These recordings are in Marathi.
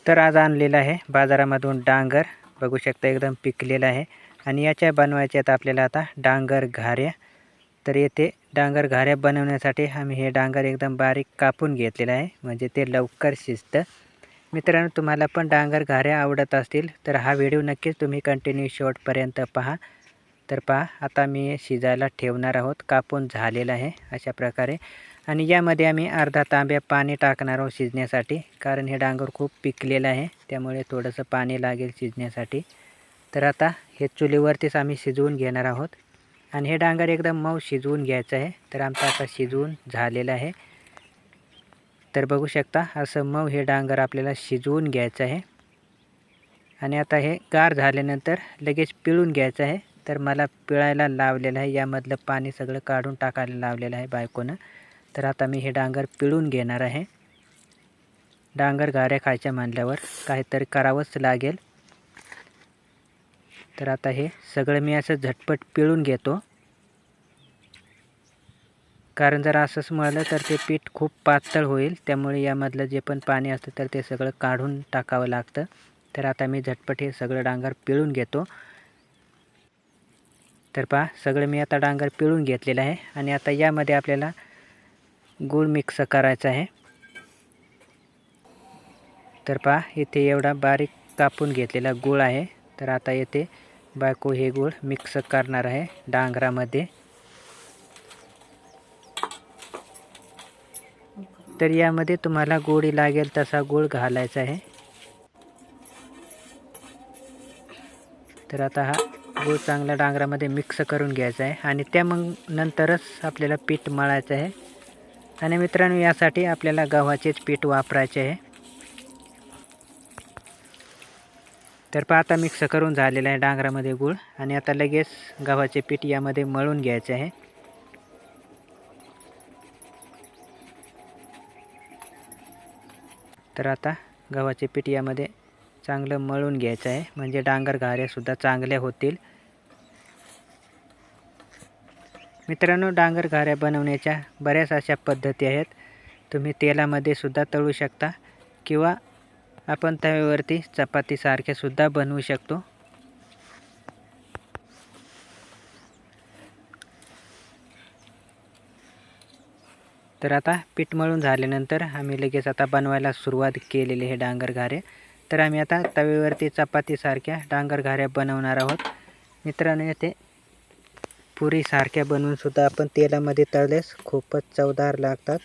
तर आज आणलेला आहे बाजारामधून डांगर, बघू शकता एकदम पिकलेला आहे आणि याच्या बनवायच्यात आपल्याला आता डांगर घाऱ्या। तर येथे डांगर घाऱ्या बनवण्यासाठी आम्ही हे डांगर एकदम बारीक कापून घेतलेला आहे, म्हणजे ते लवकर शिजतं। मित्रांनो, तुम्हाला पण डांगर घाऱ्या आवडत असतील तर हा व्हिडिओ नक्कीच तुम्ही कंटिन्यू शेवटपर्यंत पहा। तर पहा, आता मी शिजायला ठेवणार आहोत, कापून झालेला आहे अशा प्रकारे। आणि यामध्ये आम्ही अर्धा तांब्या पाणी टाकणार आहोत शिजण्यासाठी, कारण हे डांगर खूप पिकलेलं आहे, त्यामुळे थोडंसं पाणी लागेल शिजण्यासाठी। तर आता हे चुलीवरतीच आम्ही शिजवून घेणार आहोत आणि हे डांगर एकदम मऊ शिजवून घ्यायचं आहे। तर आमचं आता शिजवून झालेलं आहे। तर बघू शकता असं मऊ हे डांगर आपल्याला शिजवून घ्यायचं आहे आणि आता हे गार झाल्यानंतर लगेच पिळून घ्यायचं आहे। तर मला पिळायला लावलेलं आहे, यामधलं पाणी सगळं काढून टाकायला लावलेलं आहे बायकोनं। तर आता मी हे डांगर पिळून घेणार आहे। डांगर घाऱ्या खायच्या म्हणल्यावर काहीतरी करावंच लागेल। तर आता हे सगळं मी असं झटपट पिळून घेतो, कारण जर असंच मळलं तर ते पीठ खूप पातळ होईल, त्यामुळे यामधलं जे पण पाणी असतं तर ते सगळं काढून टाकावं लागतं। तर आता मी झटपट हे सगळं डांगर पिळून घेतो। तर पहा, सगळं मी आता डांगर पिळून घेतलेलं आहे आणि आता यामध्ये आपल्याला गूळ मिक्स करायचा आहे। तर पहा, इथे एवढा बारीक कापून घेतलेला गूळ आहे। तर आता येथे बायको हे गूळ मिक्स करणार आहे डांगरामध्ये। तर यामध्ये तुम्हाला गोडी लागेल तसा गूळ घालायचा आहे। तर आता हा गूळ चांगला डांगरामध्ये मिक्स करून घ्यायचा आहे आणि त्या मग नंतरच आपल्याला पीठ मळायचं आहे। आणि मित्रांनो, यासाठी आपल्याला गव्हाचेच पीठ वापरायचे आहे। तर पहा, आता मिक्स करून झालेला आहे डांगरामध्ये गूळ आणि आता लगेच गव्हाचे पीठ यामध्ये मळून घ्यायचे आहे। तर आता गव्हाचे पीठ यामध्ये चांगलं मळून घ्यायचं आहे, म्हणजे डांगर घाऱ्यासुद्धा चांगल्या होतील। मित्रांनो, डांगर घाऱ्या बनवण्याच्या बऱ्याच अशा पद्धती आहेत। तुम्ही तेलामध्ये सुद्धा तळू शकता किंवा आपण तव्यावरती चपातीसारखे सुद्धा बनवू शकतो। तर आता पीठ मळून झाल्यानंतर आम्ही लगेच आता बनवायला सुरुवात केलेली आहे डांगर घाऱ्या। तर आम्ही आता तव्यावरती चपातीसारख्या डांगर घाऱ्या बनवणार आहोत। मित्रांनो, येथे पुरीसारख्या बनवून सुद्धा आपण तेलामध्ये तळल्यास खूपच चवदार लागतात,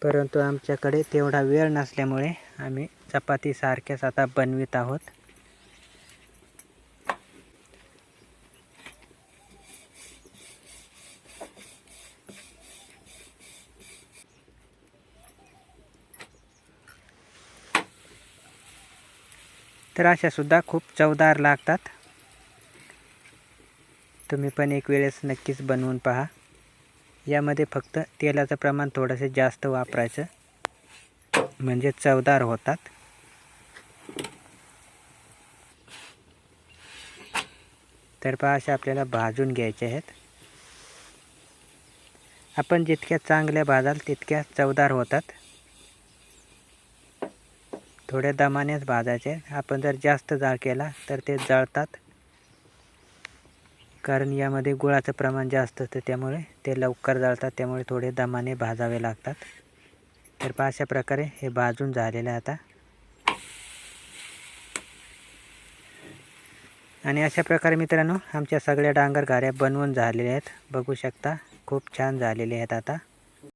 परंतु आमच्याकडे तेवढा वेळ नसल्यामुळे आम्ही चपातीसारख्याच आता बनवित आहोत। तर अशा सुद्धा खूप चवदार लागतात। तुम्ही पण एक वेळेस नक्कीच बनवून पहा। यामध्ये फक्त तेलाचं प्रमाण थोडंसं जास्त वापरायचं, म्हणजे चवदार होतात। तर पहा, अशा आपल्याला भाजून घ्यायचे आहेत। आपण जितक्या चांगल्या भाजाल तितक्या चवदार होतात। थोड्या दमानेच भाजायचे, आपण जर जास्त जाळ केला तर ते जळतात, कारण यामध्ये गुळाचं प्रमाण जास्त असतं, त्यामुळे ते लवकर जळतात, त्यामुळे थोडे दमाने भाजावे लागतात। तर पहा, अशा प्रकारे हे भाजून झालेलं आहे आता। आणि अशा प्रकारे मित्रांनो, आमच्या सगळ्या डांगर घाऱ्या बनवून झालेल्या आहेत, बघू शकता खूप छान झालेले आहेत आता।